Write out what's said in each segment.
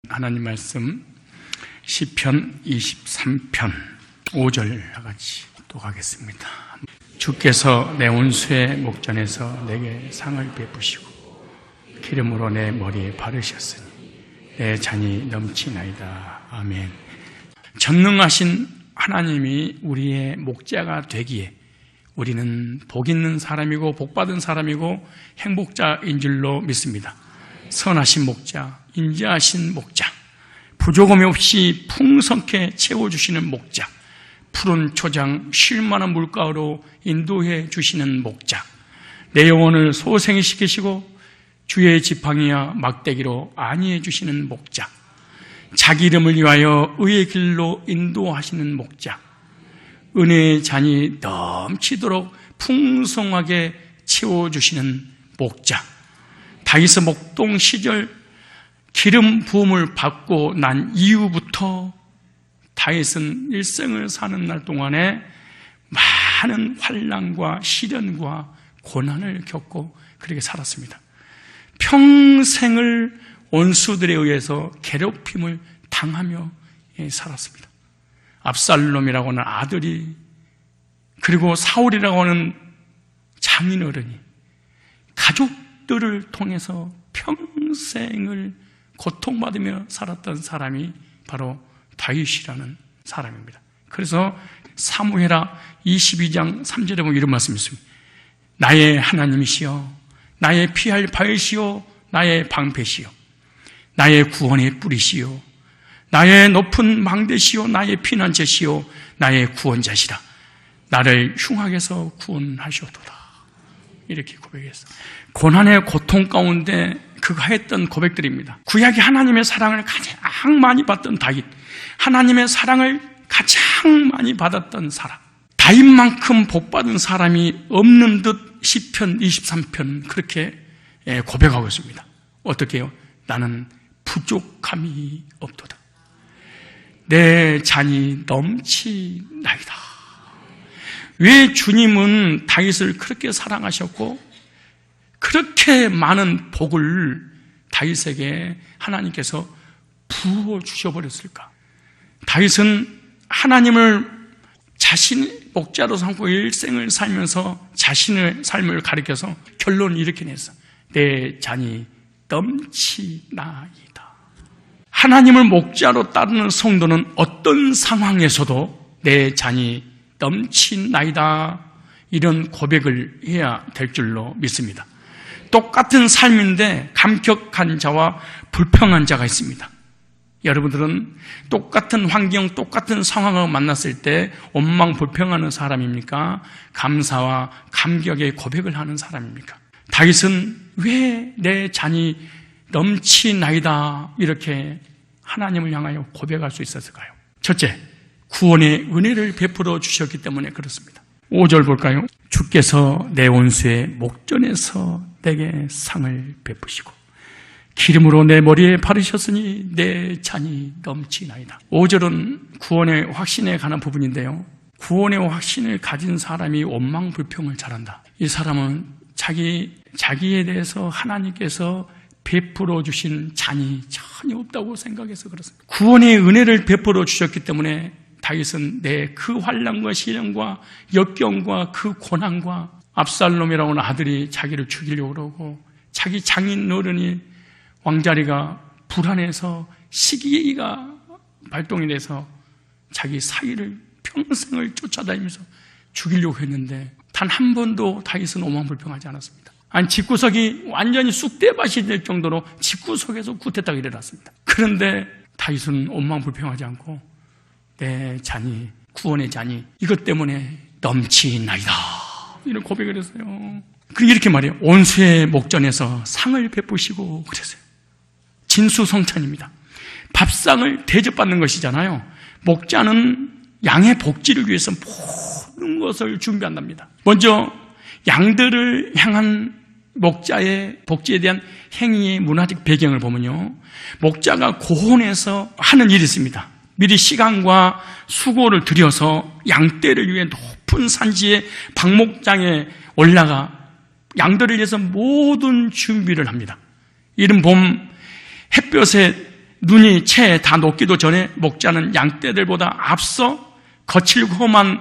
하나님 말씀 시편 23편 5절 같이 독하겠습니다. 주께서 내 온수의 목전에서 내게 상을 베푸시고 기름으로 내 머리에 바르셨으니 내 잔이 넘치나이다. 아멘. 전능하신 하나님이 우리의 목자가 되기에 우리는 복 있는 사람이고 복 받은 사람이고 행복자인 줄로 믿습니다. 선하신 목자, 인자하신 목자, 부족함이 없이 풍성케 채워주시는 목자, 푸른 초장 쉴만한 물가로 인도해 주시는 목자, 내 영혼을 소생히 시키시고 주의 지팡이와 막대기로 안위해 주시는 목자, 자기 이름을 위하여 의의 길로 인도하시는 목자, 은혜의 잔이 넘치도록 풍성하게 채워주시는 목자, 다윗의 목동 시절 기름 부음을 받고 난 이후부터 다윗은 일생을 사는 날 동안에 많은 환난과 시련과 고난을 겪고 그렇게 살았습니다. 평생을 원수들에 의해서 괴롭힘을 당하며 살았습니다. 압살롬이라고 하는 아들이, 그리고 사울이라고 하는 장인어른이 가족들을 통해서 평생을 고통받으며 살았던 사람이 바로 다윗이라는 사람입니다. 그래서 사무엘하 22장 3절에 보면 이런 말씀이 있습니다. 나의 하나님이시여, 나의 피할 바위시여, 나의 방패시여, 나의 구원의 뿌리시여, 나의 높은 망대시여, 나의 피난처시여, 나의 구원자시라. 나를 흉악에서 구원하시오도다. 이렇게 고백했어. 고난의 고통 가운데 그가 했던 고백들입니다. 구약이 하나님의 사랑을 가장 많이 받던 다윗, 하나님의 사랑을 가장 많이 받았던 사람, 다윗만큼 복받은 사람이 없는 듯 시편 23편 그렇게 고백하고 있습니다. 어떻게 해요? 나는 부족함이 없도다. 내 잔이 넘치나이다. 왜 주님은 다윗을 그렇게 사랑하셨고 그렇게 많은 복을 다윗에게 하나님께서 부어 주셔버렸을까? 다윗은 하나님을 자신의 목자로 삼고 일생을 살면서 자신의 삶을 가리켜서 결론을 이렇게 냈어. 내 잔이 넘치나이다. 하나님을 목자로 따르는 성도는 어떤 상황에서도 내 잔이 넘치나이다, 이런 고백을 해야 될 줄로 믿습니다. 똑같은 삶인데 감격한 자와 불평한 자가 있습니다. 여러분들은 똑같은 환경, 똑같은 상황을 만났을 때 원망 불평하는 사람입니까? 감사와 감격의 고백을 하는 사람입니까? 다윗은 왜 내 잔이 넘치나이다 이렇게 하나님을 향하여 고백할 수 있었을까요? 첫째, 구원의 은혜를 베풀어 주셨기 때문에 그렇습니다. 5절 볼까요? 주께서 내 온수의 목전에서 내게 상을 베푸시고 기름으로 내 머리에 바르셨으니 내 잔이 넘치나이다. 5절은 구원의 확신에 관한 부분인데요, 구원의 확신을 가진 사람이 원망 불평을 잘한다. 이 사람은 자기에 대해서 하나님께서 베풀어 주신 잔이 전혀 없다고 생각해서 그렇습니다. 구원의 은혜를 베풀어 주셨기 때문에 다윗은 내 그 환난과 시련과 역경과 그 고난과 압살롬이라고 하는 아들이 자기를 죽이려고 그러고 자기 장인 어른이 왕자리가 불안해서 시기가 발동이 돼서 자기 사위를 평생을 쫓아다니면서 죽이려고 했는데 단 한 번도 다윗은 오만불평하지 않았습니다. 아니, 집구석이 완전히 쑥대밭이 될 정도로 집구석에서 구태타가 일어났습니다. 그런데 다윗은 원망불평하지 않고 내 잔이, 구원의 잔이 이것 때문에 넘치나이다, 이런 고백을 했어요. 그리고 이렇게 말해요. 온수의 목전에서 상을 베푸시고 그랬어요. 진수성찬입니다. 밥상을 대접받는 것이잖아요. 목자는 양의 복지를 위해서 모든 것을 준비한답니다. 먼저 양들을 향한 목자의 복지에 대한 행위의 문화적 배경을 보면요, 목자가 고혼해서 하는 일이 있습니다. 미리 시간과 수고를 들여서 양떼를 위해 높은 산지의 방목장에 올라가 양들을 위해서 모든 준비를 합니다. 이른 봄 햇볕에 눈이 채 다 녹기도 전에 목자는 양떼들보다 앞서 거칠고 험한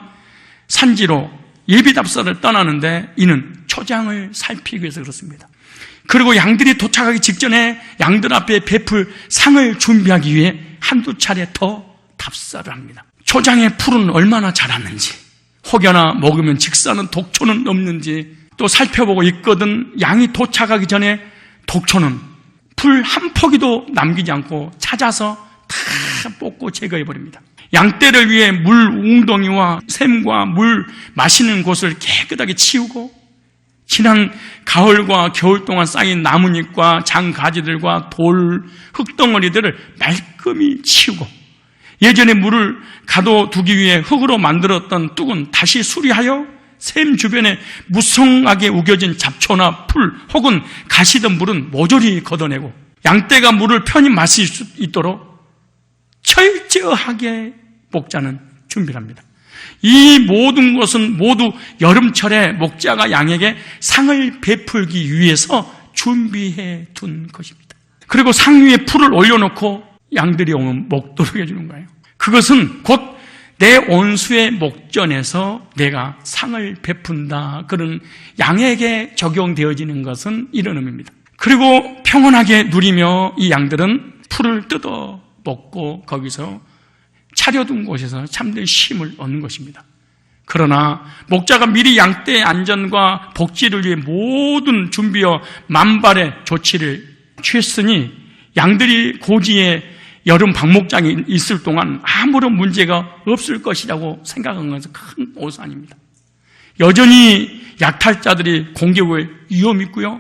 산지로 예비답사를 떠나는데 이는 초장을 살피기 위해서 그렇습니다. 그리고 양들이 도착하기 직전에 양들 앞에 베풀 상을 준비하기 위해 한두 차례 더 답사를 합니다. 초장의 풀은 얼마나 자랐는지, 혹여나 먹으면 직사는 독초는 없는지 또 살펴보고 있거든. 양이 도착하기 전에 독초는 풀 한 포기도 남기지 않고 찾아서 다 뽑고 제거해버립니다. 양떼를 위해 물 웅덩이와 샘과 물 마시는 곳을 깨끗하게 치우고 지난 가을과 겨울 동안 쌓인 나뭇잎과 장가지들과 돌, 흙덩어리들을 말끔히 치우고 예전에 물을 가둬두기 위해 흙으로 만들었던 뚝은 다시 수리하여 샘 주변에 무성하게 우겨진 잡초나 풀 혹은 가시던 물은 모조리 걷어내고 양떼가 물을 편히 마실 수 있도록 철저하게 목자는 준비를 합니다. 이 모든 것은 모두 여름철에 목자가 양에게 상을 베풀기 위해서 준비해 둔 것입니다. 그리고 상 위에 풀을 올려놓고 양들이 오면 먹도록 해주는 거예요. 그것은 곧 내 온수의 목전에서 내가 상을 베푼다, 그런 양에게 적용되어지는 것은 이런 의미입니다. 그리고 평온하게 누리며 이 양들은 풀을 뜯어 먹고 거기서 차려둔 곳에서 참된 쉼을 얻는 것입니다. 그러나 목자가 미리 양떼의 안전과 복지를 위해 모든 준비와 만발의 조치를 취했으니 양들이 고지에 여름 방목장이 있을 동안 아무런 문제가 없을 것이라고 생각한 것은 큰 오산입니다. 여전히 약탈자들이 공격을 위험이 있고요,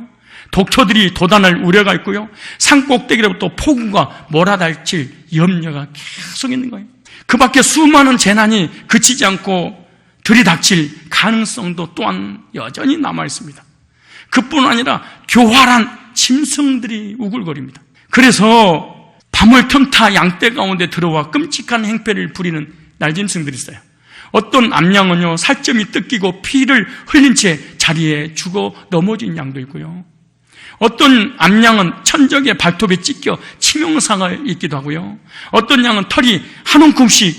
독초들이 도단할 우려가 있고요, 산 꼭대기로부터 폭우가 몰아닥칠 염려가 계속 있는 거예요. 그 밖에 수많은 재난이 그치지 않고 들이닥칠 가능성도 또한 여전히 남아있습니다. 그뿐 아니라 교활한 짐승들이 우글거립니다. 그래서 밤을 틈타 양떼 가운데 들어와 끔찍한 행패를 부리는 날짐승들이 있어요. 어떤 암양은요, 살점이 뜯기고 피를 흘린 채 자리에 죽어 넘어진 양도 있고요, 어떤 암양은 천적의 발톱에 찢겨 치명상을 입기도 하고요, 어떤 양은 털이 한 움큼씩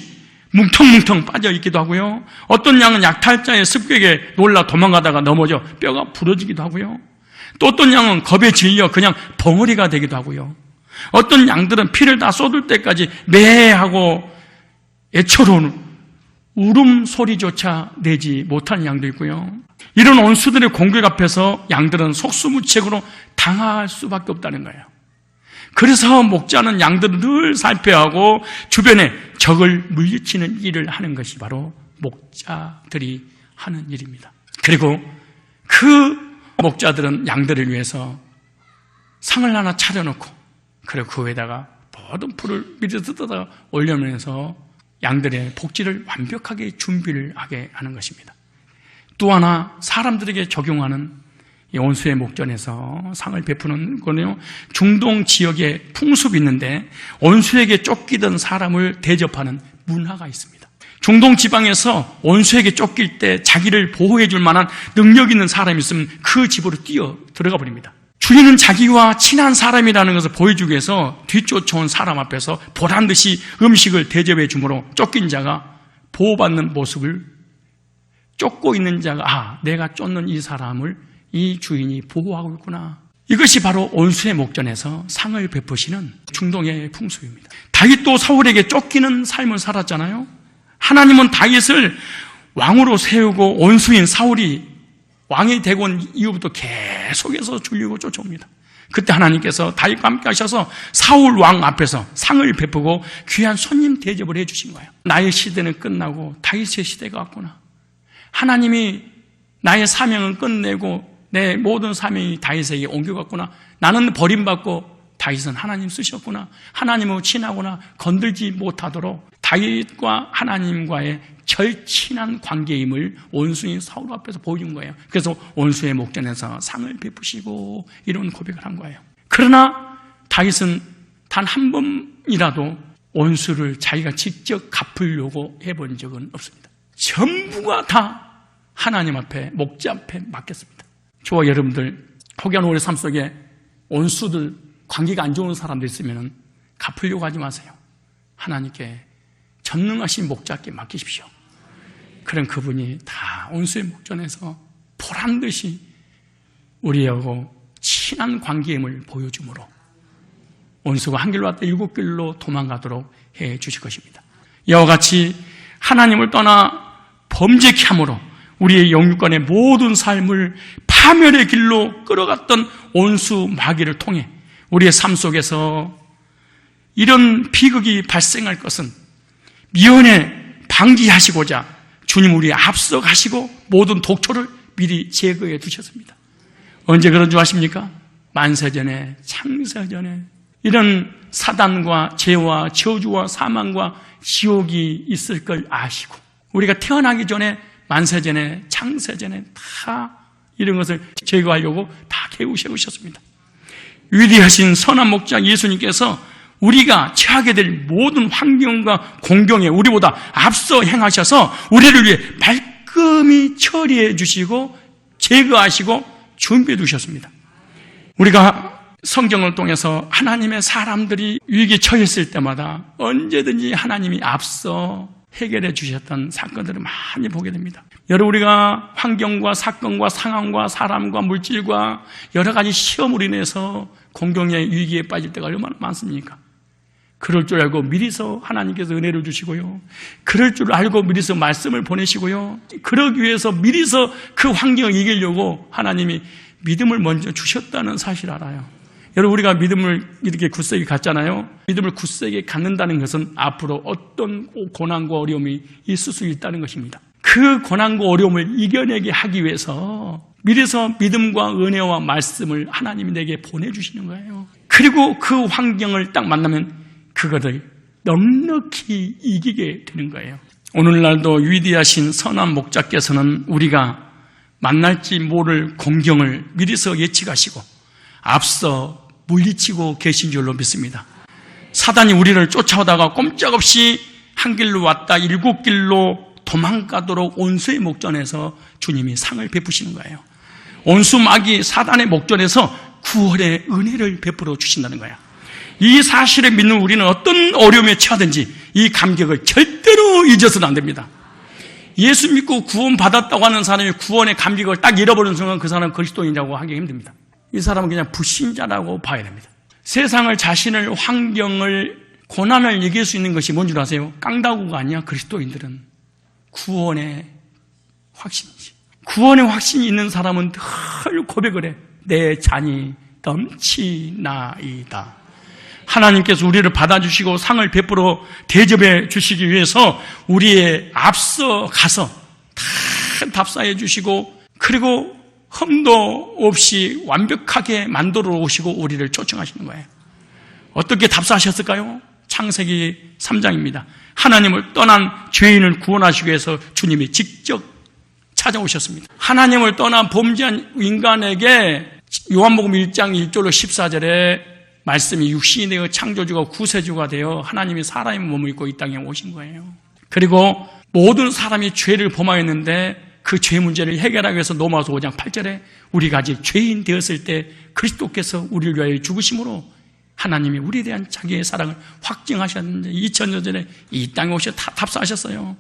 뭉텅뭉텅 빠져 있기도 하고요, 어떤 양은 약탈자의 습격에 놀라 도망가다가 넘어져 뼈가 부러지기도 하고요, 또 어떤 양은 겁에 질려 그냥 벙어리가 되기도 하고요, 어떤 양들은 피를 다 쏟을 때까지 매하고 애처로운 울음소리조차 내지 못하는 양도 있고요. 이런 원수들의 공격 앞에서 양들은 속수무책으로 당할 수밖에 없다는 거예요. 그래서 목자는 양들을 늘 살펴야 하고 주변에 적을 물리치는 일을 하는 것이 바로 목자들이 하는 일입니다. 그리고 그 목자들은 양들을 위해서 상을 하나 차려놓고 그리고 그 위에다가 모든 풀을 미리 뜯어다 올려면서 양들의 복지를 완벽하게 준비를 하게 하는 것입니다. 또 하나 사람들에게 적용하는 이 온수의 목전에서 상을 베푸는 거는요, 중동 지역에 풍습이 있는데 온수에게 쫓기던 사람을 대접하는 문화가 있습니다. 중동 지방에서 온수에게 쫓길 때 자기를 보호해 줄 만한 능력 있는 사람이 있으면 그 집으로 뛰어 들어가 버립니다. 주인은 자기와 친한 사람이라는 것을 보여주기 위해서 뒤쫓아온 사람 앞에서 보란듯이 음식을 대접해 주므로 쫓긴 자가 보호받는 모습을, 쫓고 있는 자가 내가 쫓는 이 사람을 이 주인이 보호하고 있구나, 이것이 바로 온수의 목전에서 상을 베푸시는 중동의 풍습입니다. 다윗도 사울에게 쫓기는 삶을 살았잖아요. 하나님은 다윗을 왕으로 세우고 온수인 사울이 왕이 되고 온 이후부터 계속해서 줄이고 쫓아옵니다. 그때 하나님께서 다윗과 함께 하셔서 사울 왕 앞에서 상을 베푸고 귀한 손님 대접을 해주신 거예요. 나의 시대는 끝나고 다윗의 시대가 왔구나. 하나님이 나의 사명은 끝내고 내 모든 사명이 다윗에게 옮겨갔구나. 나는 버림받고 다윗은 하나님 쓰셨구나. 하나님하고 친하구나. 건들지 못하도록 다윗과 하나님과의 절친한 관계임을 온수인 사울 앞에서 보여준 거예요. 그래서 온수의 목전에서 상을 베푸시고 이런 고백을 한 거예요. 그러나 다윗은 단 한 번이라도 온수를 자기가 직접 갚으려고 해본 적은 없습니다. 전부가 다 하나님 앞에, 목자 앞에 맡겼습니다. 저와 여러분들 혹여나 우리 삶 속에 온수들, 관계가 안 좋은 사람들 있으면 갚으려고 하지 마세요. 하나님께 전능하신 목자께 맡기십시오. 그런 그분이 다 온수의 목전에서 보란듯이 우리하고 친한 관계임을 보여주므로 온수가 한 길로 왔다 7길로 도망가도록 해 주실 것입니다. 이와 같이 하나님을 떠나 범죄케 함으로 우리의 영육간의 모든 삶을 파멸의 길로 끌어갔던 온수 마귀를 통해 우리의 삶 속에서 이런 비극이 발생할 것은 미연에 방지하시고자 주님 우리에 앞서가시고 모든 독초를 미리 제거해 두셨습니다. 언제 그런 줄 아십니까? 만세전에, 창세전에 이런 사단과 죄와 저주와 사망과 지옥이 있을 걸 아시고 우리가 태어나기 전에 만세전에, 창세전에 다 이런 것을 제거하려고 다 계우세우셨습니다. 위대하신 선한 목자 예수님께서 우리가 처하게 될 모든 환경과 공경에 우리보다 앞서 행하셔서 우리를 위해 말끔히 처리해 주시고 제거하시고 준비해 두셨습니다. 우리가 성경을 통해서 하나님의 사람들이 위기에 처했을 때마다 언제든지 하나님이 앞서 해결해 주셨던 사건들을 많이 보게 됩니다. 여러분, 우리가 환경과 사건과 상황과 사람과 물질과 여러 가지 시험으로 인해서 공경의 위기에 빠질 때가 얼마나 많습니까? 그럴 줄 알고 미리서 하나님께서 은혜를 주시고요. 그럴 줄 알고 미리서 말씀을 보내시고요. 그러기 위해서 미리서 그 환경을 이기려고 하나님이 믿음을 먼저 주셨다는 사실을 알아요. 여러분, 우리가 믿음을 이렇게 굳세게 갖잖아요. 믿음을 굳세게 갖는다는 것은 앞으로 어떤 고난과 어려움이 있을 수 있다는 것입니다. 그 고난과 어려움을 이겨내게 하기 위해서 미리서 믿음과 은혜와 말씀을 하나님이 내게 보내주시는 거예요. 그리고 그 환경을 딱 만나면 그것을 넉넉히 이기게 되는 거예요. 오늘날도 위대하신 선한 목자께서는 우리가 만날지 모를 공경을 미리서 예측하시고 앞서 물리치고 계신 줄로 믿습니다. 사단이 우리를 쫓아오다가 꼼짝없이 한 길로 왔다 7길로 도망가도록 온수의 목전에서 주님이 상을 베푸시는 거예요. 온수 마귀 사단의 목전에서 구원의 은혜를 베풀어 주신다는 거야. 이 사실을 믿는 우리는 어떤 어려움에 처하든지 이 감격을 절대로 잊어서는 안 됩니다. 예수 믿고 구원 받았다고 하는 사람이 구원의 감격을 딱 잃어버리는 순간 그 사람은 그리스도인이라고 하기 힘듭니다. 이 사람은 그냥 불신자라고 봐야 됩니다. 세상을, 자신을, 환경을, 고난을 이길 수 있는 것이 뭔 줄 아세요? 깡다구가 아니야. 그리스도인들은 구원의 확신이지. 구원의 확신이 있는 사람은 늘 고백을 해. 내 잔이 넘치나이다. 하나님께서 우리를 받아주시고 상을 베풀어 대접해 주시기 위해서 우리의 앞서 가서 다 답사해 주시고 그리고 흠도 없이 완벽하게 만들어 오시고 우리를 초청하시는 거예요. 어떻게 답사하셨을까요? 창세기 3장입니다. 하나님을 떠난 죄인을 구원하시기 위해서 주님이 직접 찾아오셨습니다. 하나님을 떠난 범죄한 인간에게 요한복음 1장 1절로 14절에 말씀이 육신이 되어 창조주가 구세주가 되어 하나님이 사람의 몸을 입고 이 땅에 오신 거예요. 그리고 모든 사람이 죄를 범하였는데 그 죄 문제를 해결하기 위해서 로마서 5장 8절에 우리가 아직 죄인 되었을 때 그리스도께서 우리를 위하여 죽으심으로 하나님이 우리에 대한 자기의 사랑을 확증하셨는데 2000년 전에 이 땅에 오셔서 답사하셨어요.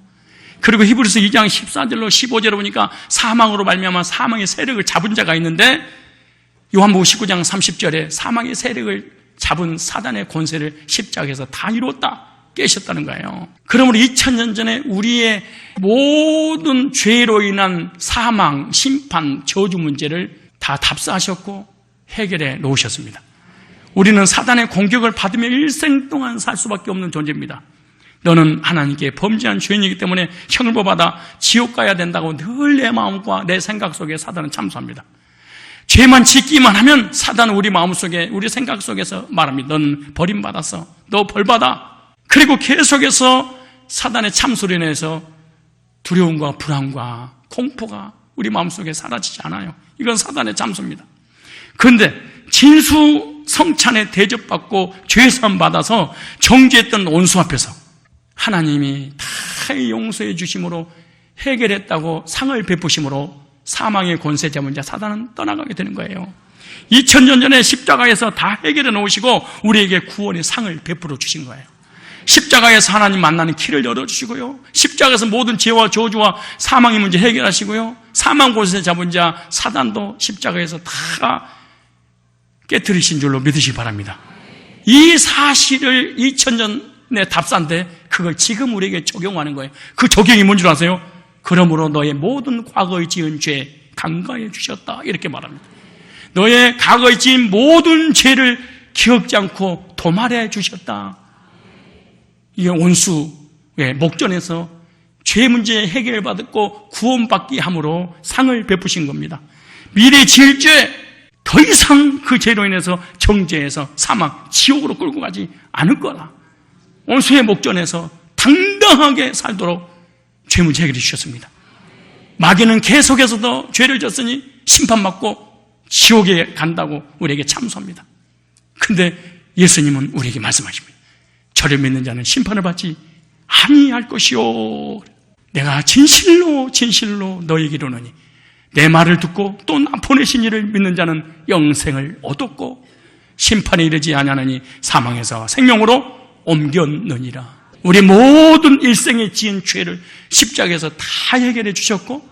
그리고 히브리서 2장 14절로 15절에 보니까 사망으로 말미암아 사망의 세력을 잡은 자가 있는데 요한복음 19장 30절에 사망의 세력을 잡은 사단의 권세를 십자가에서 다 이뤘다 깨셨다는 거예요. 그러므로 2000년 전에 우리의 모든 죄로 인한 사망, 심판, 저주 문제를 다 답사하셨고 해결해 놓으셨습니다. 우리는 사단의 공격을 받으며 일생 동안 살 수밖에 없는 존재입니다. 너는 하나님께 범죄한 죄인이기 때문에 형을 받아 지옥 가야 된다고 늘 내 마음과 내 생각 속에 사단은 참소합니다. 죄만 짓기만 하면 사단은 우리 마음속에 우리 생각 속에서 말합니다. 넌 버림받았어. 너 벌받아. 그리고 계속해서 사단의 참소리에 인해서 두려움과 불안과 공포가 우리 마음속에 사라지지 않아요. 이건 사단의 참소입니다. 그런데 진수성찬에 대접받고 죄사함 받아서 정죄했던 온수 앞에서 하나님이 다 용서해 주심으로 해결했다고 상을 베푸심으로 사망의 권세 잡은 자 사단은 떠나가게 되는 거예요. 2000년 전에 십자가에서 다 해결해 놓으시고 우리에게 구원의 상을 베풀어 주신 거예요. 십자가에서 하나님 만나는 길을 열어주시고요. 십자가에서 모든 죄와 저주와 사망의 문제 해결하시고요. 사망 곳에 잡은 자 사단도 십자가에서 다 깨뜨리신 줄로 믿으시기 바랍니다. 이 사실을 2000년에 답사인데 그걸 지금 우리에게 적용하는 거예요. 그 적용이 뭔지 아세요? 그러므로 너의 모든 과거에 지은 죄 간과해 주셨다 이렇게 말합니다. 너의 과거에 지은 모든 죄를 기억지 않고 도말해 주셨다. 이게 원수의 목전에서 죄 문제 해결받았고 구원받게 함으로 상을 베푸신 겁니다. 미래 지을 죄 더 이상 그 죄로 인해서 정죄해서 사망, 지옥으로 끌고 가지 않을 거라. 원수의 목전에서 당당하게 살도록 죄 문제 해결해 주셨습니다. 마귀는 계속해서도 죄를 졌으니 심판받고 지옥에 간다고 우리에게 참소합니다. 근데 예수님은 우리에게 말씀하십니다. 저를 믿는 자는 심판을 받지 아니할 것이요. 내가 진실로 너에게 이르노니 내 말을 듣고 또 나 보내신 이를 믿는 자는 영생을 얻었고 심판에 이르지 아니하느니 사망에서 생명으로 옮겼느니라. 우리 모든 일생에 지은 죄를 십자가에서 다 해결해 주셨고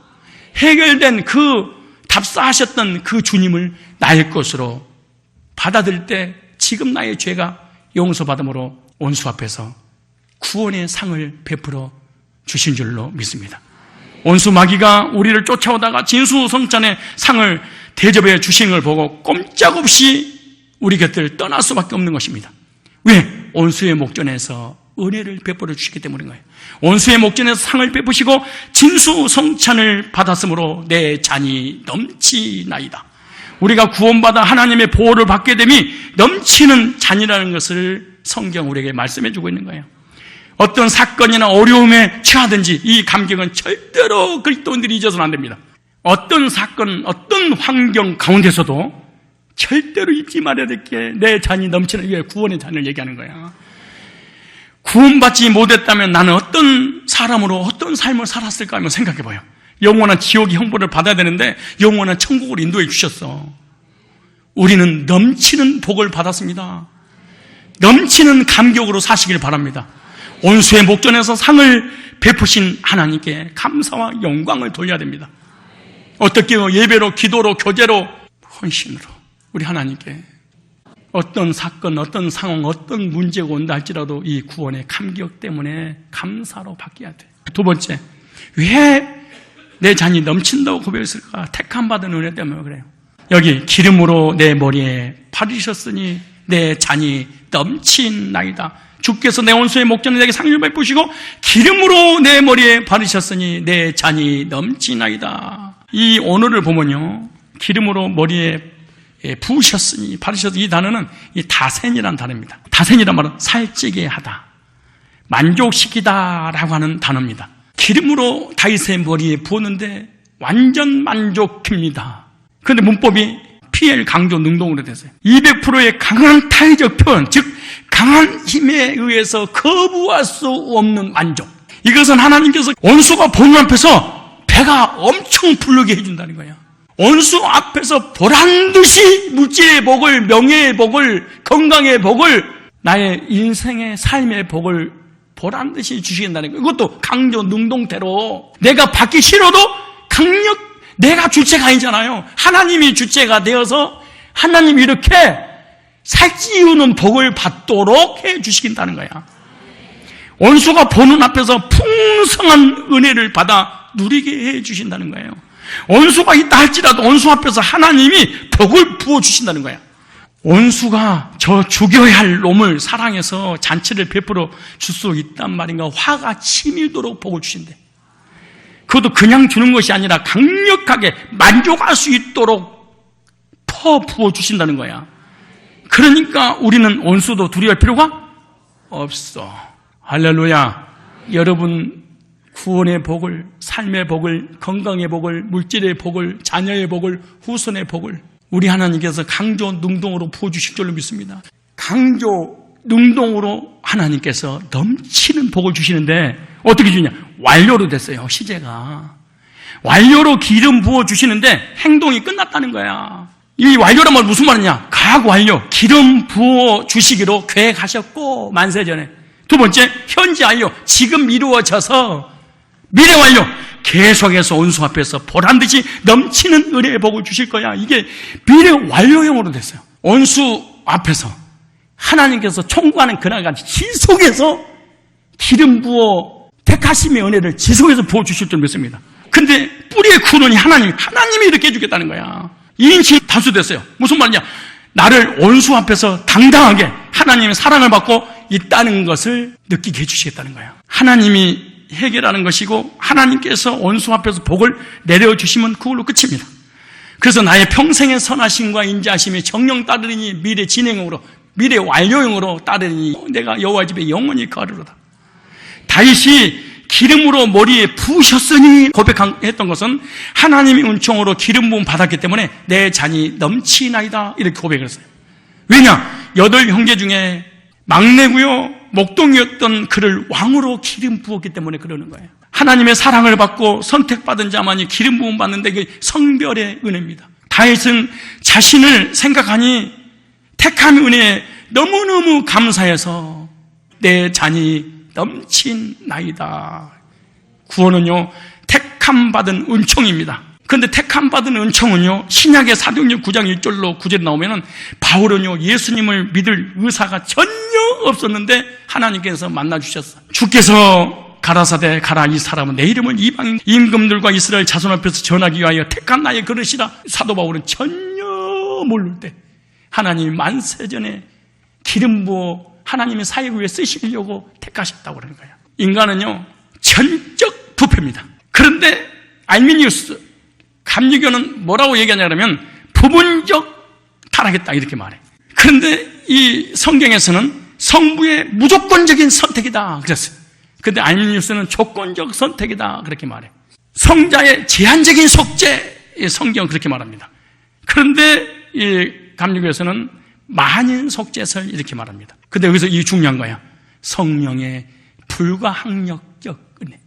해결된 그 답사하셨던 그 주님을 나의 것으로 받아들일 때 지금 나의 죄가 용서받음으로 원수 앞에서 구원의 상을 베풀어 주신 줄로 믿습니다. 원수 마귀가 우리를 쫓아오다가 진수성찬의 상을 대접해 주신 걸 보고 꼼짝없이 우리 곁을 떠날 수밖에 없는 것입니다. 왜? 원수의 목전에서 은혜를 베풀어 주시기 때문인 거예요. 원수의 목전에서 상을 베푸시고 진수성찬을 받았으므로 내 잔이 넘치나이다. 우리가 구원받아 하나님의 보호를 받게 됨이 넘치는 잔이라는 것을 성경 우리에게 말씀해 주고 있는 거예요. 어떤 사건이나 어려움에 처하든지 이 감격은 절대로 그리스도인들이 잊어서는 안 됩니다. 어떤 사건, 어떤 환경 가운데서도 절대로 잊지 말아야 될 게 내 잔이 넘치는 이게 구원의 잔을 얘기하는 거야. 구원받지 못했다면 나는 어떤 사람으로 어떤 삶을 살았을까 하면 생각해 봐요. 영원한 지옥의 형벌을 받아야 되는데 영원한 천국을 인도해 주셨어. 우리는 넘치는 복을 받았습니다. 넘치는 감격으로 사시길 바랍니다. 원수의 목전에서 상을 베푸신 하나님께 감사와 영광을 돌려야 됩니다. 어떻게요? 예배로, 기도로, 교제로, 헌신으로 우리 하나님께 어떤 사건, 어떤 상황, 어떤 문제가 온다 할지라도 이 구원의 감격 때문에 감사로 바뀌어야 돼. 두 번째, 왜 내 잔이 넘친다고 고백했을까? 택함받은 은혜 때문에 그래요. 여기 기름으로 내 머리에 바르셨으니 내 잔이 넘친나이다. 주께서 내 원수의 목전에 내게 상을 베푸시고 기름으로 내 머리에 바르셨으니 내 잔이 넘치나이다. 이 언어를 보면요, 기름으로 머리에 부으셨으니 바르셨으니 이 단어는 이 다센이라는 단어입니다. 다센이란 말은 살찌게 하다, 만족시키다라고 하는 단어입니다. 기름으로 다윗의 머리에 부었는데 완전 만족입니다. 그런데 문법이 PL 강조 능동으로 됐어요. 200%의 강한 타의적 표현, 즉 강한 힘에 의해서 거부할 수 없는 만족. 이것은 하나님께서 원수가 보는 앞에서 배가 엄청 부르게 해준다는 거예요. 원수 앞에서 보란듯이 물질의 복을, 명예의 복을, 건강의 복을, 나의 인생의 삶의 복을 보란듯이 주시겠다는 거예요. 이것도 강조 능동대로. 내가 받기 싫어도 내가 주체가 아니잖아요. 하나님이 주체가 되어서 하나님이 이렇게 살찌우는 복을 받도록 해 주시긴다는 거야. 원수가 보는 앞에서 풍성한 은혜를 받아 누리게 해 주신다는 거예요. 원수가 있다 할지라도 원수 앞에서 하나님이 복을 부어 주신다는 거야. 원수가 저 죽여야 할 놈을 사랑해서 잔치를 베풀어 줄 수 있단 말인가. 화가 치밀도록 복을 주신대. 그것도 그냥 주는 것이 아니라 강력하게 만족할 수 있도록 부어 주신다는 거야. 그러니까 우리는 원수도 두려워할 필요가 없어. 할렐루야. 여러분 구원의 복을, 삶의 복을, 건강의 복을, 물질의 복을, 자녀의 복을, 후손의 복을 우리 하나님께서 강조 능동으로 부어주실 줄로 믿습니다. 강조 능동으로 하나님께서 넘치는 복을 주시는데 어떻게 주냐? 완료로 됐어요. 시제가 완료로 기름 부어주시는데 행동이 끝났다는 거야. 이 완료란 말 무슨 말이냐? 각 완료, 기름 부어 주시기로 계획하셨고 만세전에. 두 번째, 현재 완료, 지금 이루어져서 미래 완료, 계속해서 온수 앞에서 보란듯이 넘치는 은혜의 복을 주실 거야. 이게 미래 완료형으로 됐어요. 온수 앞에서 하나님께서 총구하는 그날까지 지속해서 기름 부어 택하심의 은혜를 지속해서 부어주실 줄 믿습니다. 근데 뿌리의 근원이 하나님이 이렇게 해주겠다는 거야. 2인칭이 단수됐어요. 무슨 말이냐? 나를 온수 앞에서 당당하게 하나님의 사랑을 받고 있다는 것을 느끼게 해주시겠다는 거야. 하나님이 해결하는 것이고 하나님께서 온수 앞에서 복을 내려주시면 그걸로 끝입니다. 그래서 나의 평생의 선하심과 인자하심이 정령 따르니 미래 진행으로 미래 완료형으로 따르니 내가 여호와 집에 영원히 거하리로다. 다윗이 기름으로 머리에 부으셨으니 고백했던 것은 하나님의 은총으로 기름 부음 받았기 때문에 내 잔이 넘치나이다 이렇게 고백을 했어요. 왜냐? 8형제 중에 막내고요 목동이었던 그를 왕으로 기름 부었기 때문에 그러는 거예요. 하나님의 사랑을 받고 선택받은 자만이 기름 부음 받는데 이게 성별의 은혜입니다. 다윗은 자신을 생각하니 택함의 은혜에 너무너무 감사해서 내 잔이 넘친 나이다. 구원은요 택함 받은 은총입니다. 그런데 택함 받은 은총은요 신약의 사도행전 9장 1절로 9절에 나오면은 바울은요 예수님을 믿을 의사가 전혀 없었는데 하나님께서 만나주셨어. 주께서 가라사대 가라, 이 사람은 내 이름을 이방인 임금들과 이스라엘 자손 앞에서 전하기 위하여 택한 나의 그릇이라. 사도 바울은 전혀 모를 때 하나님이 만세전에 기름 부어 하나님의 사역을 위해 쓰시려고 택하셨다고 그러는 거예요. 인간은요 전적 부패입니다. 그런데 알미니우스 감리교는 뭐라고 얘기하냐면 부분적 타락했다 이렇게 말해. 그런데 이 성경에서는 성부의 무조건적인 선택이다 그랬어요. 그런데 알미니우스는 조건적 선택이다 그렇게 말해. 성자의 제한적인 속죄, 성경은 그렇게 말합니다. 그런데 이 감리교에서는 만인 속죄설 이렇게 말합니다. 근데 여기서 이 중요한 거야. 성령의 불가항력적 은혜.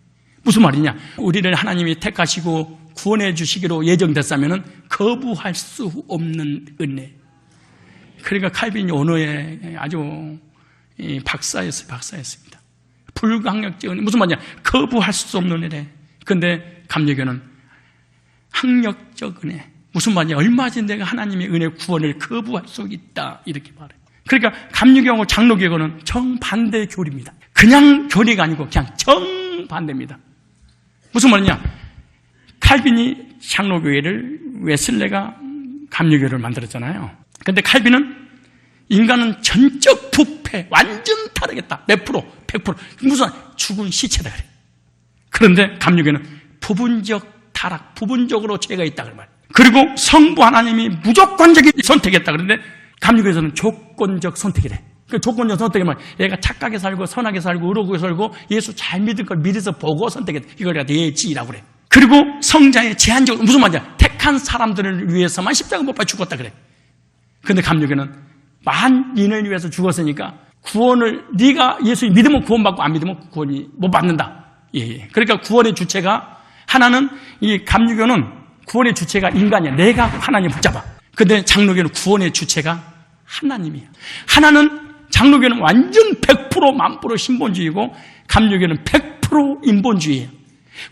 무슨 말이냐? 우리를 하나님이 택하시고 구원해 주시기로 예정됐다면 거부할 수 없는 은혜. 그러니까 칼빈이 언어에 아주 박사였습니다. 불가항력적 은혜. 무슨 말이냐? 거부할 수 없는 은혜. 근데 감리교는 항력적 은혜. 무슨 말이냐? 얼마든지 내가 하나님의 은혜 구원을 거부할 수 있다 이렇게 말해. 그러니까 감리교하고 장로교는 정반대 교리입니다. 그냥 교리가 아니고 그냥 정반대입니다. 무슨 말이냐? 칼빈이 장로교회를, 웨슬레가 감리교를 만들었잖아요. 그런데 칼빈은 인간은 전적 부패, 완전 타락했다. 몇 프로, 100%. 무슨 죽은 시체다 그래. 그런데 감리교는 부분적 타락, 부분적으로 죄가 있다 그래 말. 그리고 성부 하나님이 무조건적인 선택했다. 그런데 감리교에서는 조건적 선택이래. 그 조건적 선택이면 얘가 착하게 살고 선하게 살고 의로하게 살고 예수 잘 믿을 걸 믿어서 보고 선택했다. 이걸 내가 내지라고 그래. 그리고 성자의 제한적으로 무슨 말이야? 택한 사람들을 위해서만 십자가 못 박혀 죽었다 그래. 그런데 감리교는 만인을 위해서 죽었으니까 구원을 네가 예수 믿으면 구원받고 안 믿으면 구원이 못 받는다. 예. 그러니까 구원의 주체가 하나는 이 감리교는 구원의 주체가 인간이야. 내가 하나님 붙잡아. 그런데 장로교는 구원의 주체가 하나님이야. 하나는 장로교는 완전 100% 만프로 신본주의고 감리교는 100% 인본주의예요.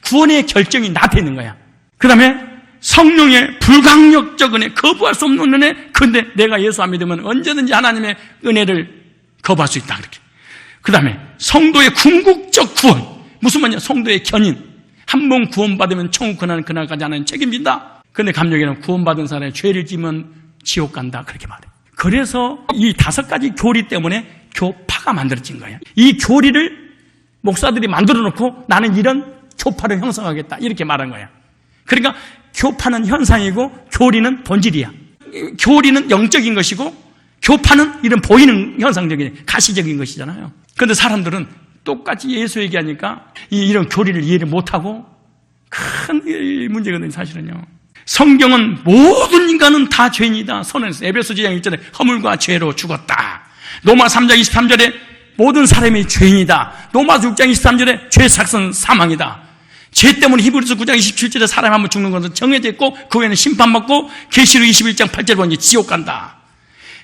구원의 결정이 나한테 있는 거야. 그 다음에 성령의 불강력적 은혜, 거부할 수 없는 은혜. 그런데 내가 예수 안 믿으면 언제든지 하나님의 은혜를 거부할 수 있다. 그렇게. 그 다음에 성도의 궁극적 구원. 무슨 말이냐? 성도의 견인. 한 번 구원받으면 천국 가는 그날까지 하나님 책임진다. 그런데 감리교는 구원받은 사람이 죄를 지면 지옥 간다. 그렇게 말해. 그래서 이 5가지 교리 때문에 교파가 만들어진 거예요. 이 교리를 목사들이 만들어 놓고 나는 이런 교파를 형성하겠다. 이렇게 말한 거야. 그러니까 교파는 현상이고 교리는 본질이야. 교리는 영적인 것이고 교파는 이런 보이는 현상적인 가시적인 것이잖아요. 그런데 사람들은 똑같이 예수 얘기하니까 이런 교리를 이해를 못하고 큰 문제거든요. 사실은요. 성경은 모든 인간은 다 죄인이다 선언했어요. 에베소 2장 1절에 허물과 죄로 죽었다. 로마 3장 23절에 모든 사람이 죄인이다. 로마 6장 23절에 죄 삭은 사망이다. 죄 때문에 히브리서 9장 27절에 사람이 한번 죽는 것은 정해져 있고 그 후에는 심판받고 계시록 21장 8절에 보니 지옥 간다.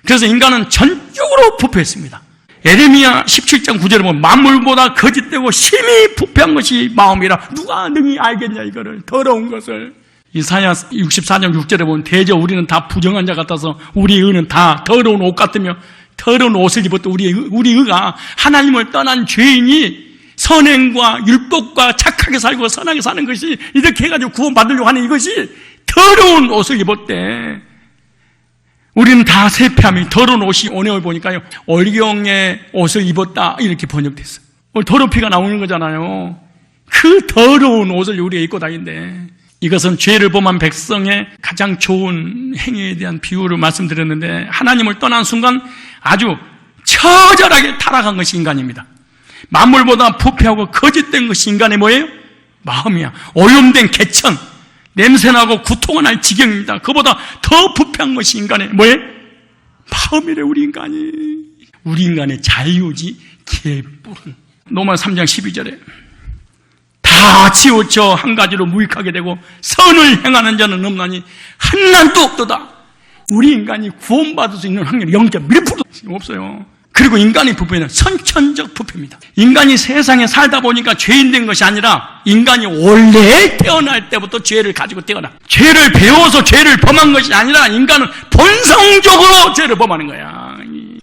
그래서 인간은 전적으로 부패했습니다. 에레미야 17장 9절에 보면 만물보다 거짓되고 심히 부패한 것이 마음이라 누가 능히 알겠냐 이거를 더러운 것을. 이사야 64장 6절에 보면 대저 우리는 다 부정한 자 같아서 우리의 의는 다 더러운 옷 같으며 더러운 옷을 입었던 우리 의가 하나님을 떠난 죄인이 선행과 율법과 착하게 살고 선하게 사는 것이 이렇게 해가지고 구원받으려고 하는 이것이 더러운 옷을 입었대. 우리는 다 세폐함이 더러운 옷이 오늘 보니까요 얼경의 옷을 입었다 이렇게 번역됐어요. 더러운 피가 나오는 거잖아요. 그 더러운 옷을 우리가 입고 다닌대. 이것은 죄를 범한 백성의 가장 좋은 행위에 대한 비유를 말씀드렸는데 하나님을 떠난 순간 아주 처절하게 타락한 것이 인간입니다. 만물보다 부패하고 거짓된 것이 인간의 뭐예요? 마음이야. 오염된 개천, 냄새나고 구토가 날 지경입니다. 그보다 더 부패한 것이 인간의 뭐예요? 마음이래. 우리 인간의 자유지 개뿔은. 로마서 3장 12절에 다 치우쳐 한 가지로 무익하게 되고 선을 행하는 자는 없나니 한난도 없도다. 우리 인간이 구원받을 수 있는 확률이 0.1%도 없어요. 그리고 인간의 부패는 선천적 부패입니다. 인간이 세상에 살다 보니까 죄인 된 것이 아니라 인간이 원래 태어날 때부터 죄를 가지고 태어나. 죄를 배워서 죄를 범한 것이 아니라 인간은 본성적으로 죄를 범하는 거야.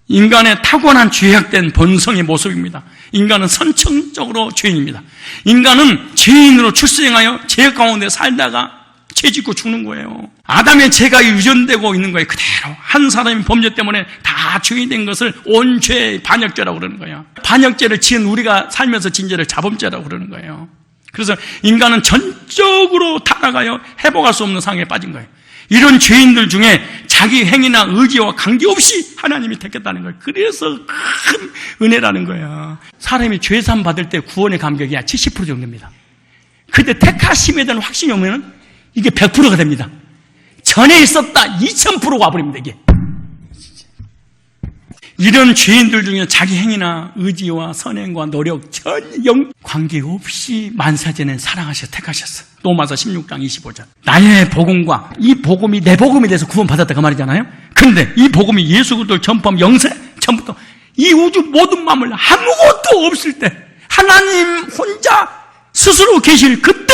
인간의 타고난 죄악된 본성의 모습입니다. 인간은 선천적으로 죄인입니다. 인간은 죄인으로 출생하여 죄 가운데 살다가 죄 짓고 죽는 거예요. 아담의 죄가 유전되고 있는 거예요. 그대로 한 사람의 범죄 때문에 다 죄인 된 것을 온죄 반역죄라고 그러는 거예요. 반역죄를 지은 우리가 살면서 진 죄를 자범죄라고 그러는 거예요. 그래서 인간은 전적으로 타락하여 회복할 수 없는 상황에 빠진 거예요. 이런 죄인들 중에 자기 행위나 의지와 관계없이 하나님이 택했다는 거예요. 그래서 큰 은혜라는 거예요. 사람이 죄산 받을 때 구원의 감격이 70% 정도입니다. 근데 택하심에 대한 확신이 오면은 이게 100%가 됩니다. 전에 있었다 2000%가 와버립니다. 이게 이런 죄인들 중에 자기 행위나 의지와 선행과 노력 전혀 관계없이 만사전에 사랑하셔 택하셨어. 로마서 16장 25절 나의 복음과 이 복음이 내 복음에 대해서 구원받았다 그 말이잖아요. 그런데 이 복음이 예수 그리스도를 전파하면 영세 전부터 이 우주 모든 만물 아무것도 없을 때 하나님 혼자 스스로 계실 그때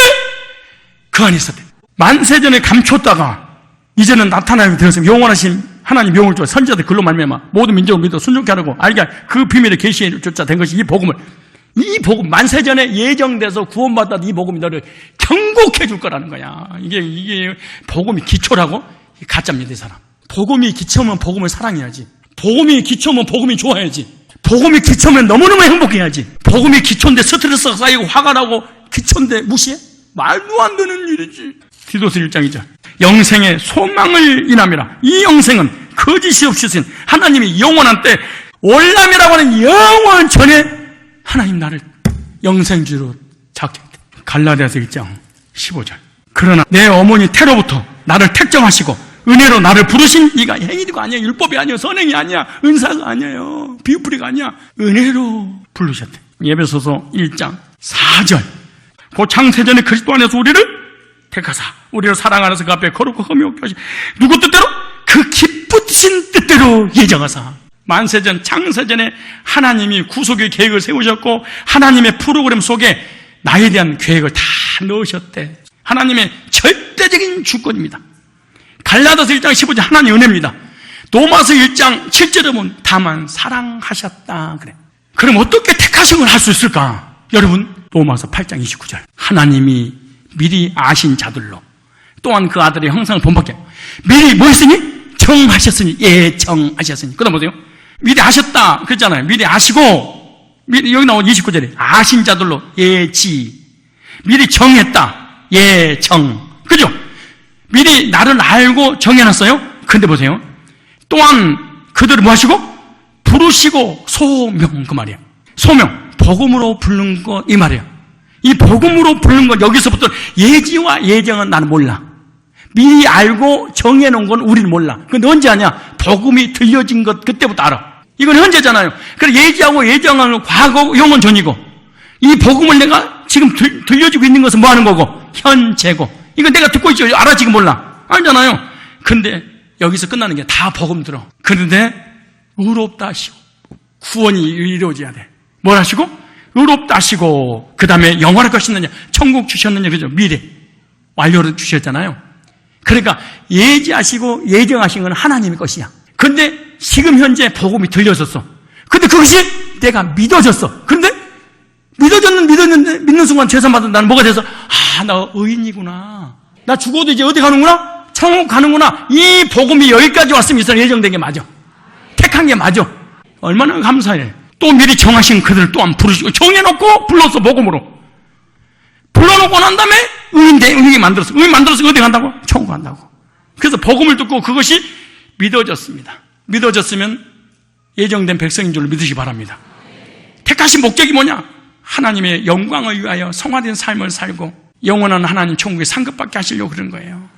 그 안에 있었대. 만세전에 감췄다가 이제는 나타나게 되었으면 영원하신 하나님 명을 줘 선지자들 글로 말미암아 모든 민족을 믿어 순종케 하라고 알게 그 비밀의 계시에 쫓아 된 것이 이 복음 만세전에 예정돼서 구원받았던 이 복음이 너를 경고해 줄 거라는 거야. 이게 복음이 기초라고? 가짜입니다, 이 사람. 복음이 기초면 복음을 사랑해야지. 복음이 기초면 복음이 좋아야지. 복음이 기초면 너무너무 행복해야지. 복음이 기초인데 스트레스가 쌓이고 화가 나고 기초인데 무시해? 말도 안 되는 일이지. 디도스 1장이죠. 영생의 소망을 인함이라. 이 영생은 거짓이 없으신 하나님이 영원한 때 올람이라고 하는 영원 전에 하나님 나를 영생주로 작정했다. 갈라디아서 1장 15절. 그러나 내 어머니 태로부터 나를 택정하시고 은혜로 나를 부르신 이가 행위가 아니야. 율법이 아니야. 선행이 아니야. 은사가 아니에요. 비유풀이가 아니야. 은혜로 부르셨대. 에베소서 1장 4절. 그 창세전에 그리스도 안에서 우리를 택하사 우리를 사랑하면서 그 앞에 거룩고 흠이 없게 하시 누구 뜻대로? 그 기쁘신 뜻대로 예정하사. 만세전 창세전에 하나님이 구속의 계획을 세우셨고 하나님의 프로그램 속에 나에 대한 계획을 다 넣으셨대. 하나님의 절대적인 주권입니다. 갈라디아서 1장 15절 하나님의 은혜입니다. 로마서 1장 7절에 보면 다만 사랑하셨다 그래. 그럼 어떻게 택하신 걸 할 수 있을까? 여러분 로마서 8장 29절 하나님이 미리 아신 자들로 또한 그 아들의 형상을 본받게 미리 뭐 했으니? 정하셨으니 예정하셨으니. 그다음 보세요. 미리 아셨다 그랬잖아요. 미리 아시고 미리 여기 나온 29절에 아신 자들로 예지 미리 정했다 예정 그죠? 미리 나를 알고 정해놨어요. 근데 보세요. 또한 그들을 뭐 하시고? 부르시고 소명 그 말이에요. 소명 복음으로 부르는 것 이 말이에요. 이 복음으로 부르는 것 여기서부터 예지와 예정은 나는 몰라. 미리 알고 정해놓은 건 우리는 몰라. 근데 언제 아냐? 복음이 들려진 것 그때부터 알아. 이건 현재잖아요. 그래서 예지하고 예정하는 과거, 영원 전이고 이 복음을 내가 지금 들려주고 있는 것은 뭐 하는 거고? 현재고. 이거 내가 듣고 있죠? 알아? 지금 몰라? 알잖아요. 근데 여기서 끝나는 게 다 복음 들어. 그런데 의롭다 하시고 구원이 이루어져야 돼. 뭘 하시고? 의롭다 하시고 그 다음에 영원할 것이느냐? 천국 주셨느냐? 그죠? 미래 완료를 주셨잖아요. 그러니까 예지하시고 예정하신 건 하나님의 것이야. 근데 지금 현재 복음이 들려졌어. 근데 그것이 내가 믿어졌어. 그런데 믿었는데 믿는 순간 죄산받은 나는 뭐가 돼서 나 의인이구나. 나 죽어도 이제 어디 가는구나? 천국 가는구나. 이 복음이 여기까지 왔으면 있어. 예정된 게 맞아. 택한 게 맞아. 얼마나 감사해. 또 미리 정하신 그들을 또한 부르시고 정해놓고 불렀어. 복음으로 불러놓고 난 다음에 의인이 만들었어. 의인 만들어서 어디 간다고? 천국 간다고. 그래서 복음을 듣고 그것이 믿어졌습니다. 믿어졌으면 예정된 백성인 줄로 믿으시기 바랍니다. 택하신 목적이 뭐냐? 하나님의 영광을 위하여 성화된 삶을 살고 영원한 하나님 천국에 상급받게 하시려고 그런 거예요.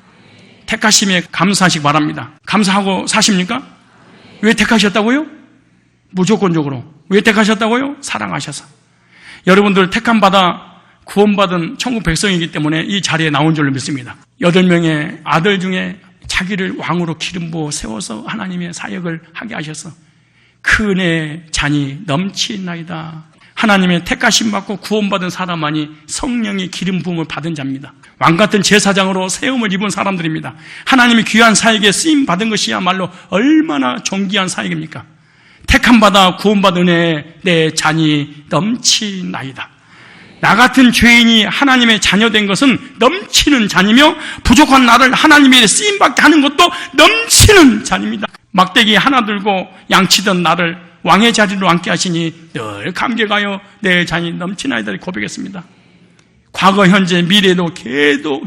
택하심에 감사하시기 바랍니다. 감사하고 사십니까? 왜 택하셨다고요? 무조건적으로. 왜 택하셨다고요? 사랑하셔서. 여러분들 택함받아 구원받은 천국 백성이기 때문에 이 자리에 나온 줄로 믿습니다. 8명의 아들 중에 자기를 왕으로 기름 부어 세워서 하나님의 사역을 하게 하셔서 그 은혜의 잔이 넘치나이다. 하나님의 택하심 받고 구원받은 사람만이 성령의 기름 부음을 받은 자입니다. 왕같은 제사장으로 세움을 입은 사람들입니다. 하나님의 귀한 사역에 쓰임 받은 것이야말로 얼마나 존귀한 사역입니까? 택함 받아 구원받은 은혜에 내 잔이 넘치나이다. 나 같은 죄인이 하나님의 자녀된 것은 넘치는 잔이며 부족한 나를 하나님의 쓰임받게 하는 것도 넘치는 잔입니다. 막대기 하나 들고 양치던 나를 왕의 자리로 앉게 하시니 늘 감격하여 내 잔이 넘치나이다 고백했습니다. 과거, 현재, 미래도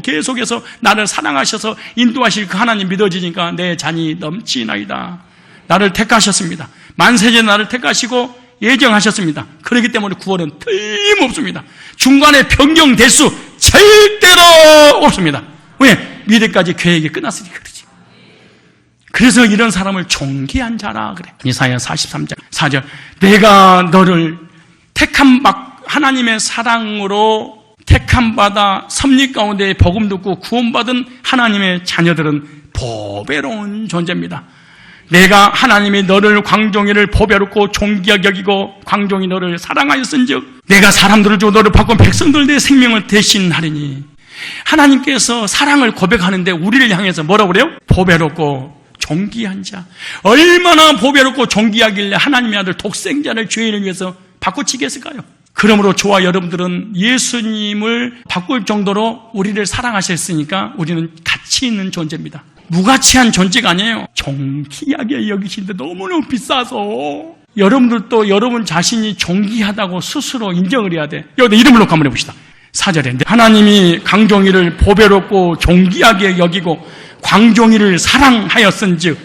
계속해서 나를 사랑하셔서 인도하실 그 하나님 믿어지니까 내 잔이 넘치나이다. 나를 택하셨습니다. 만세제 나를 택하시고 예정하셨습니다. 그렇기 때문에 구원은 틀림없습니다. 중간에 변경될 수 절대로 없습니다. 왜? 미래까지 계획이 끝났으니 그러지. 그래서 이런 사람을 존귀한 자라 그래. 이사야 43장 4절 내가 너를 하나님의 사랑으로 택함받아 섭리 가운데 복음 듣고 구원받은 하나님의 자녀들은 보배로운 존재입니다. 내가 하나님이 너를 광종이를 보배롭고 존귀하게 여기고 광종이 너를 사랑하였은즉 내가 사람들을 주고 너를 바꾼 백성들 내 생명을 대신하리니. 하나님께서 사랑을 고백하는데 우리를 향해서 뭐라고 그래요? 보배롭고 존귀한 자. 얼마나 보배롭고 존귀하길래 하나님의 아들 독생자를 죄인을 위해서 바꾸치겠을까요? 그러므로 저와 여러분들은 예수님을 바꿀 정도로 우리를 사랑하셨으니까 우리는 가치 있는 존재입니다. 무가치한 존재가 아니에요. 존귀하게 여기시는데 너무너무 비싸서 여러분들도 여러분 자신이 존귀하다고 스스로 인정을 해야 돼. 여기 이름을 놓고 한번 해봅시다. 4절에 강종이를 광종이를 보배롭고 존귀하게 여기고 광종이를 사랑하였은즉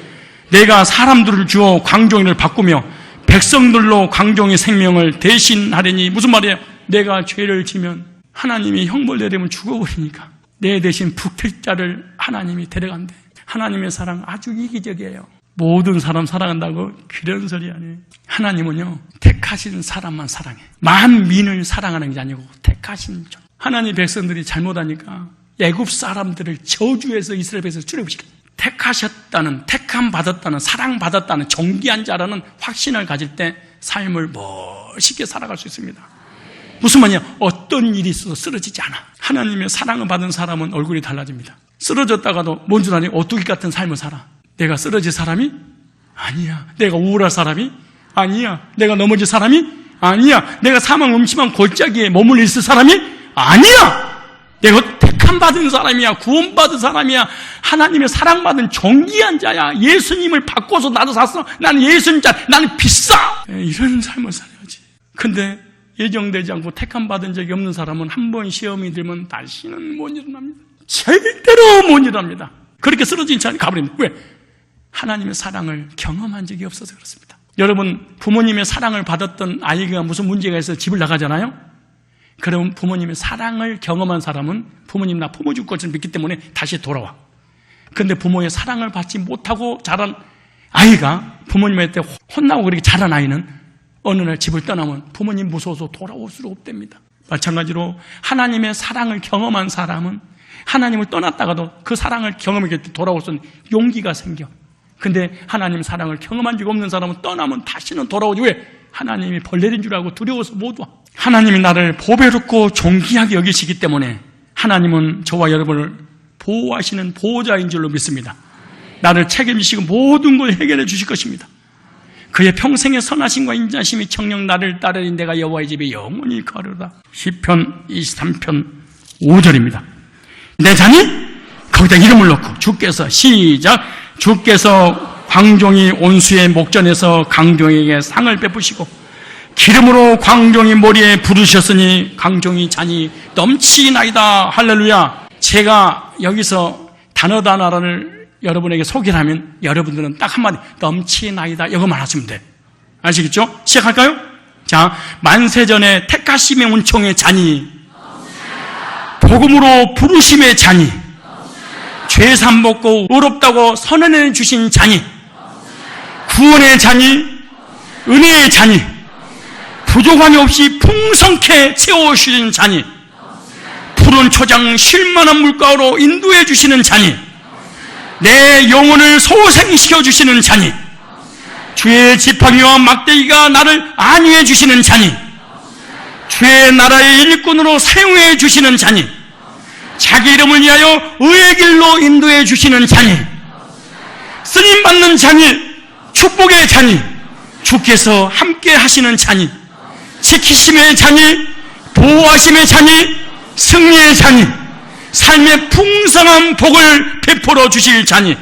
내가 사람들을 주어 광종이를 바꾸며 백성들로 광종의 생명을 대신하리니. 무슨 말이에요? 내가 죄를 지면 하나님이 형벌 내리면 죽어버리니까 내 대신 북택자를 하나님이 데려간대. 하나님의 사랑 아주 이기적이에요. 모든 사람 사랑한다고 그런 소리 아니에요. 하나님은요 택하신 사람만 사랑해. 만민을 사랑하는 게 아니고 택하신 종. 하나님 백성들이 잘못하니까 애굽 사람들을 저주해서 이스라엘에서 출애굽시켰어요. 택하셨다는, 택함 받았다는, 사랑받았다는 존귀한 자라는 확신을 가질 때 삶을 멋있게 살아갈 수 있습니다. 무슨 말이냐? 어떤 일이 있어도 쓰러지지 않아. 하나님의 사랑을 받은 사람은 얼굴이 달라집니다. 쓰러졌다가도 뭔 줄 아니? 오뚜기 같은 삶을 살아. 내가 쓰러질 사람이? 아니야. 내가 우울할 사람이? 아니야. 내가 넘어질 사람이? 아니야. 내가 사망 음침한 골짜기에 머물러 있을 사람이? 아니야. 내가 택함 받은 사람이야. 구원받은 사람이야. 하나님의 사랑받은 존귀한 자야. 예수님을 바꿔서 나도 샀어. 나는 예수님 자. 나는 비싸. 이런 삶을 살아야지. 근데 예정되지 않고 택함 받은 적이 없는 사람은 한 번 시험이 들면 다시는 못 일어납니다. 절대로 못 일어납니다. 그렇게 쓰러진 채 가버립니다. 왜? 하나님의 사랑을 경험한 적이 없어서 그렇습니다. 여러분, 부모님의 사랑을 받았던 아이가 무슨 문제가 있어서 집을 나가잖아요. 그럼 부모님의 사랑을 경험한 사람은 부모님 나 품어줄 것을 믿기 때문에 다시 돌아와. 그런데 부모의 사랑을 받지 못하고 자란 아이가 부모님한테 혼나고 그렇게 자란 아이는 어느 날 집을 떠나면 부모님 무서워서 돌아올 수가 없답니다. 마찬가지로 하나님의 사랑을 경험한 사람은 하나님을 떠났다가도 그 사랑을 경험하게 돌아올 수 있는 용기가 생겨. 근데 하나님 사랑을 경험한 적 없는 사람은 떠나면 다시는 돌아오지. 왜? 하나님이 벌레인 줄 알고 두려워서 못 와. 하나님이 나를 보배롭고 존귀하게 여기시기 때문에 하나님은 저와 여러분을 보호하시는 보호자인 줄로 믿습니다. 나를 책임지시고 모든 걸 해결해 주실 것입니다. 그의 평생의 선하심과 인자심이 청령 나를 따르니 내가 여호와의 집에 영원히 거하리로다. 시편 23편 5절입니다. 내 자니 거기다 이름을 넣고 주께서 시작. 주께서 광종이 온수의 목전에서 강종에게 상을 베푸시고 기름으로 광종이 머리에 부르셨으니 광종이 잔이 넘치나이다. 할렐루야. 제가 여기서 단어 하나를 여러분에게 소개를 하면 여러분들은 딱 한마디 넘치나이다 이거만 하시면 돼. 아시겠죠? 시작할까요? 자, 만세전에 택하심의 은총의 잔이 복음으로 부르심의 잔이 죄산 먹고 의롭다고 선언해 주신 잔이 구원의 잔이 은혜의 잔이 부족함이 없이 풍성케 채워주시는 잔이 푸른 초장 쉴만한 물가로 인도해 주시는 잔이 내 영혼을 소생시켜 주시는 잔이 주의 지팡이와 막대기가 나를 안위해 주시는 잔이 주의 나라의 일꾼으로 사용해 주시는 잔이 자기 이름을 위하여 의의 길로 인도해 주시는 잔이 쓰임받는 잔이 축복의 잔이 주께서 함께 하시는 잔이 지키심의 잔이 보호하심의 잔이 승리의 잔이 삶의 풍성한 복을 베풀어 주실 잔이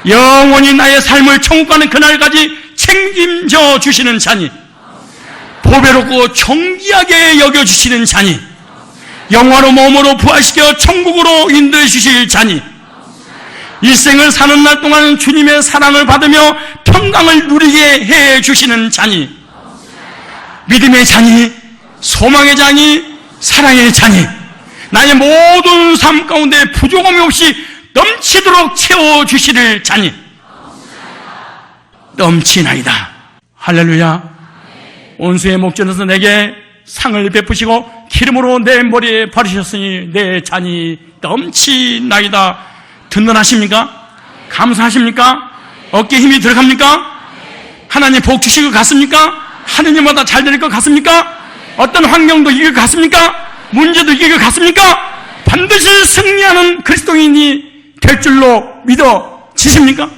영원히 나의 삶을 천국 가는 그날까지 책임져 주시는 잔이 보배롭고 존귀하게 여겨주시는 잔이 영화로 몸으로 부활시켜 천국으로 인도해 주실 잔이 일생을 사는 날 동안 주님의 사랑을 받으며 평강을 누리게 해 주시는 잔이 믿음의 잔이 소망의 잔이 사랑의 잔이 나의 모든 삶 가운데 부족함이 없이 넘치도록 채워주시는 잔이 넘치나이다. 할렐루야. 온수의 목전에서 내게 상을 베푸시고 기름으로 내 머리에 바르셨으니 내 잔이 넘치나이다. 든든하십니까? 감사하십니까? 어깨에 힘이 들어갑니까? 하나님 복 주실 것 같습니까? 하느님마다 잘 될 것 같습니까? 어떤 환경도 이길 것 같습니까? 문제도 이길 것 같습니까? 반드시 승리하는 그리스도인이 될 줄로 믿어지십니까?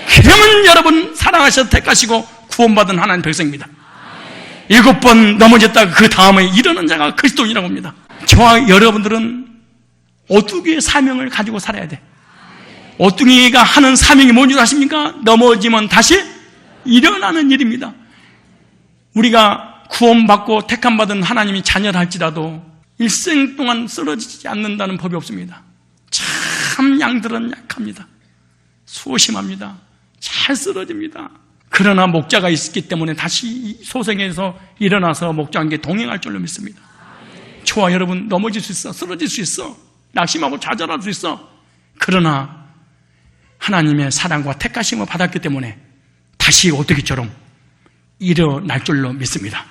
그러면 여러분 사랑하셔서 택하시고 구원받은 하나님 백성입니다. 7번 넘어졌다가 그 다음에 일어난 자가 그리스도인이라고 합니다. 저와 여러분들은 오뚜기의 사명을 가지고 살아야 돼. 오뚜기가 하는 사명이 뭔 줄 아십니까? 넘어지면 다시 일어나는 일입니다. 우리가 구원받고 택함받은 하나님이 자녀를 할지라도 일생 동안 쓰러지지 않는다는 법이 없습니다. 참 양들은 약합니다. 소심합니다. 잘 쓰러집니다. 그러나 목자가 있기 때문에 다시 소생해서 일어나서 목자와 함께 동행할 줄로 믿습니다. 저와 여러분 넘어질 수 있어. 쓰러질 수 있어. 낙심하고 좌절할 수 있어. 그러나 하나님의 사랑과 택하심을 받았기 때문에 다시 오뚜기처럼 일어날 줄로 믿습니다.